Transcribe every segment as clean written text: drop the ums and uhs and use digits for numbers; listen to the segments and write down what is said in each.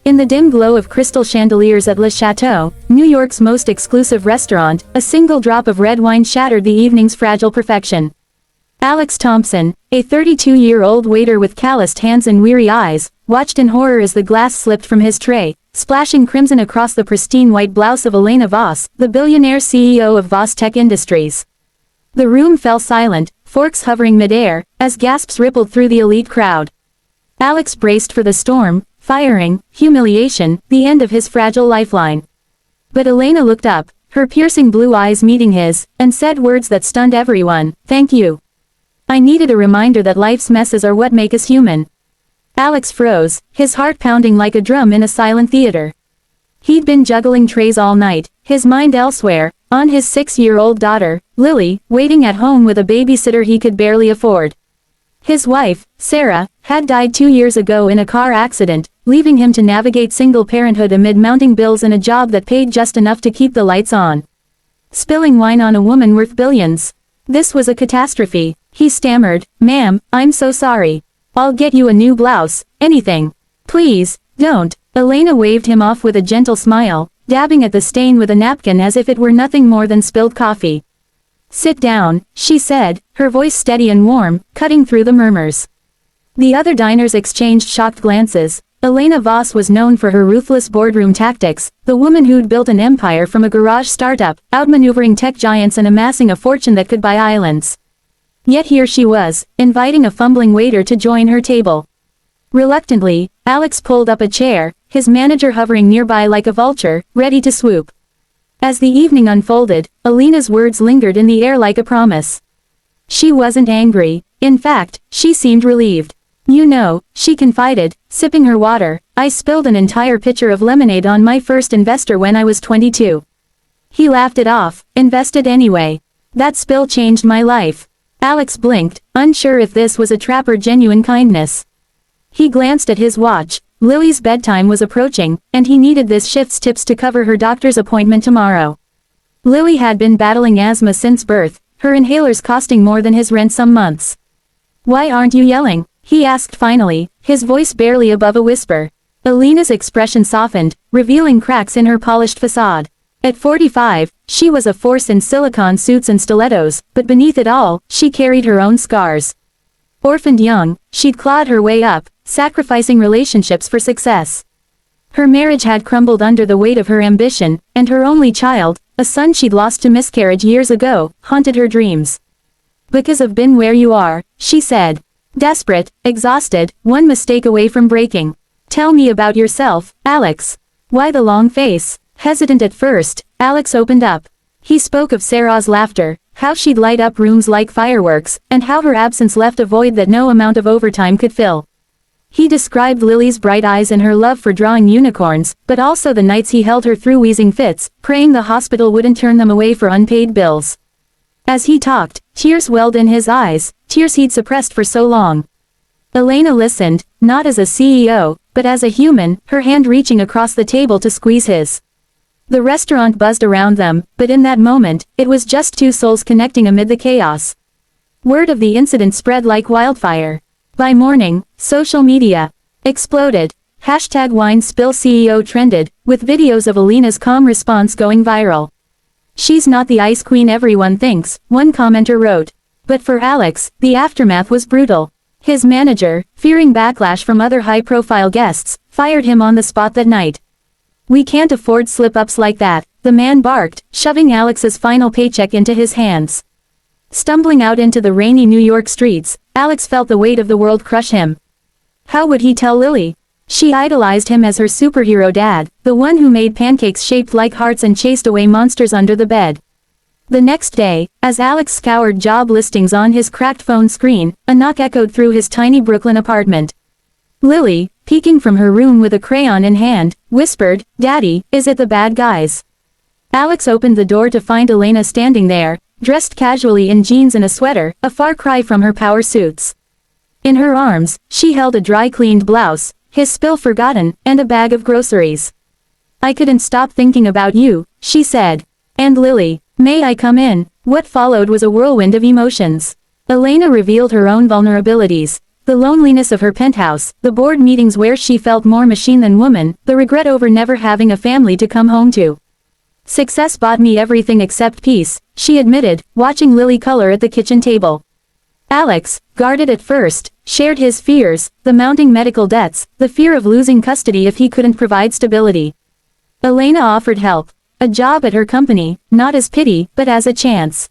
In the dim glow of crystal chandeliers at Le Chateau, New York's most exclusive restaurant, a single drop of red wine shattered the evening's fragile perfection. Alex Thompson, a 32-year-old waiter with calloused hands and weary eyes, watched in horror as the glass slipped from his tray, splashing crimson across the pristine white blouse of Elena Voss, the billionaire CEO of Voss Tech Industries. The room fell silent, forks hovering midair, as gasps rippled through the elite crowd. Alex braced for the storm, firing, humiliation, the end of his fragile lifeline. But Elena looked up, her piercing blue eyes meeting his, and said words that stunned everyone, "Thank you. I needed a reminder that life's messes are what make us human." Alex froze, his heart pounding like a drum in a silent theater. He'd been juggling trays all night, his mind elsewhere, on his 6-year-old daughter, Lily, waiting at home with a babysitter he could barely afford. His wife, Sarah, had died 2 years ago in a car accident, leaving him to navigate single parenthood amid mounting bills and a job that paid just enough to keep the lights on. Spilling wine on a woman worth billions. This was a catastrophe. He stammered, "Ma'am, I'm so sorry. I'll get you a new blouse, anything. Please, don't." Elena waved him off with a gentle smile, dabbing at the stain with a napkin as if it were nothing more than spilled coffee. "Sit down," she said, her voice steady and warm, cutting through the murmurs. The other diners exchanged shocked glances. Elena Voss was known for her ruthless boardroom tactics, the woman who'd built an empire from a garage startup, outmaneuvering tech giants and amassing a fortune that could buy islands. Yet here she was, inviting a fumbling waiter to join her table. Reluctantly, Alex pulled up a chair, his manager hovering nearby like a vulture, ready to swoop. As the evening unfolded, Elena's words lingered in the air like a promise. She wasn't angry. In fact, she seemed relieved. "You know," she confided, sipping her water, "I spilled an entire pitcher of lemonade on my first investor when I was 22. He laughed it off, invested anyway. That spill changed my life." Alex blinked, unsure if this was a trap or genuine kindness. He glanced at his watch. Lily's bedtime was approaching, and he needed this shift's tips to cover her doctor's appointment tomorrow. Lily had been battling asthma since birth, her inhalers costing more than his rent some months. "Why aren't you yelling?" he asked finally, his voice barely above a whisper. Elena's expression softened, revealing cracks in her polished facade. At 45, she was a force in silicone suits and stilettos, but beneath it all, she carried her own scars. Orphaned young, she'd clawed her way up, sacrificing relationships for success. Her marriage had crumbled under the weight of her ambition, and her only child, a son she'd lost to miscarriage years ago, haunted her dreams. "Because I've been where you are," she said. Desperate, exhausted, one mistake away from breaking. "Tell me about yourself, Alex." Why the long face? Hesitant at first, Alex opened up. He spoke of Sarah's laughter, how she'd light up rooms like fireworks, and how her absence left a void that no amount of overtime could fill. He described Lily's bright eyes and her love for drawing unicorns, but also the nights he held her through wheezing fits, praying the hospital wouldn't turn them away for unpaid bills. As he talked, tears welled in his eyes, tears he'd suppressed for so long. Elena listened, not as a CEO, but as a human, her hand reaching across the table to squeeze his. The restaurant buzzed around them, but in that moment, it was just two souls connecting amid the chaos. Word of the incident spread like wildfire. By morning, social media exploded. #WineSpillCEO trended, with videos of Elena's calm response going viral. "She's not the ice queen everyone thinks," one commenter wrote. But for Alex, the aftermath was brutal. His manager, fearing backlash from other high-profile guests, fired him on the spot that night. "We can't afford slip-ups like that," the man barked, shoving Alex's final paycheck into his hands. Stumbling out into the rainy New York streets, Alex felt the weight of the world crush him. How would he tell Lily? She idolized him as her superhero dad, the one who made pancakes shaped like hearts and chased away monsters under the bed. The next day, as Alex scoured job listings on his cracked phone screen, a knock echoed through his tiny Brooklyn apartment. Lily, peeking from her room with a crayon in hand, whispered, "Daddy, is it the bad guys?" Alex opened the door to find Elena standing there, dressed casually in jeans and a sweater, a far cry from her power suits. In her arms, she held a dry-cleaned blouse, his spill forgotten, and a bag of groceries. "I couldn't stop thinking about you," she said. "And Lily, may I come in?" What followed was a whirlwind of emotions. Elena revealed her own vulnerabilities. The loneliness of her penthouse, the board meetings where she felt more machine than woman, the regret over never having a family to come home to. Success bought me everything except peace, she admitted, watching Lily color at the kitchen table. Alex, guarded at first, shared his fears, the mounting medical debts, the fear of losing custody if he couldn't provide stability. Elena offered help. A job at her company, not as pity, but as a chance.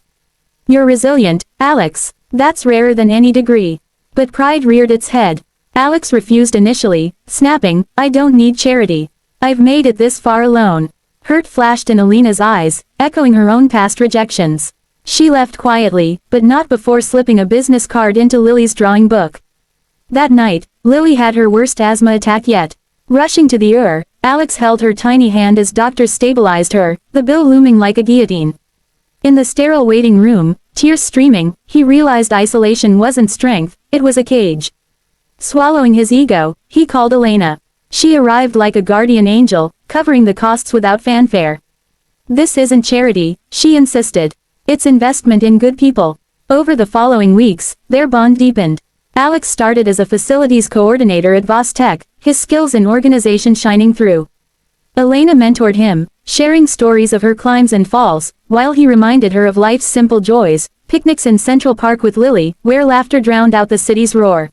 You're resilient, Alex. That's rarer than any degree. But pride reared its head. Alex refused initially, snapping, I don't need charity. I've made it this far alone. Hurt flashed in Elena's eyes, echoing her own past rejections. She left quietly, but not before slipping a business card into Lily's drawing book. That night, Lily had her worst asthma attack yet. Rushing to the Alex held her tiny hand as doctors stabilized her, the bill looming like a guillotine. In the sterile waiting room, tears streaming, he realized isolation wasn't strength, it was a cage. Swallowing his ego, he called Elena. She arrived like a guardian angel, covering the costs without fanfare. This isn't charity, she insisted. It's investment in good people. Over the following weeks, their bond deepened. Alex started as a facilities coordinator at Vostech, his skills in organization shining through. Elena mentored him, sharing stories of her climbs and falls, while he reminded her of life's simple joys, picnics in Central Park with Lily, where laughter drowned out the city's roar.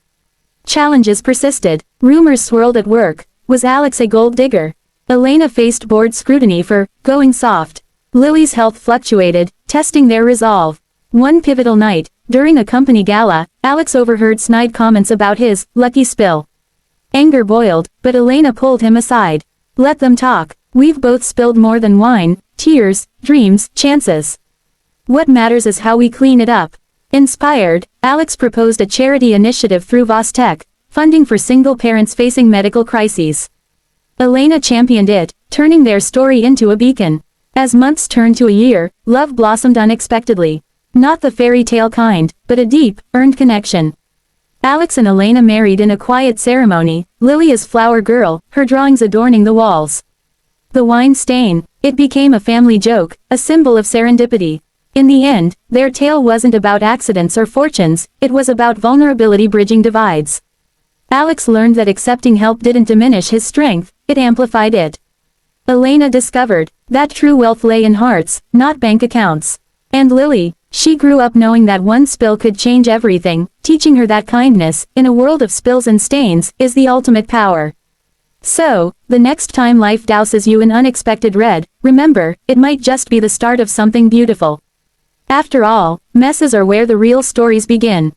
Challenges persisted. Rumors swirled at work. Was Alex a gold digger? Elena faced board scrutiny for going soft. Lily's health fluctuated, testing their resolve. One pivotal night, during a company gala, Alex overheard snide comments about his lucky spill. Anger boiled, but Elena pulled him aside. Let them talk. We've both spilled more than wine, tears, dreams, chances. What matters is how we clean it up. Inspired, Alex proposed a charity initiative through Vostech, funding for single parents facing medical crises. Elena championed it, turning their story into a beacon. As months turned to a year, love blossomed unexpectedly. Not the fairy tale kind, but a deep, earned connection. Alex and Elena married in a quiet ceremony, Lily as flower girl, her drawings adorning the walls. The wine stain, it became a family joke, a symbol of serendipity. In the end, their tale wasn't about accidents or fortunes, it was about vulnerability bridging divides. Alex learned that accepting help didn't diminish his strength, it amplified it. Elena discovered that true wealth lay in hearts, not bank accounts. And Lily, she grew up knowing that one spill could change everything, teaching her that kindness, in a world of spills and stains, is the ultimate power. So, the next time life douses you in unexpected red, remember, it might just be the start of something beautiful. After all, messes are where the real stories begin.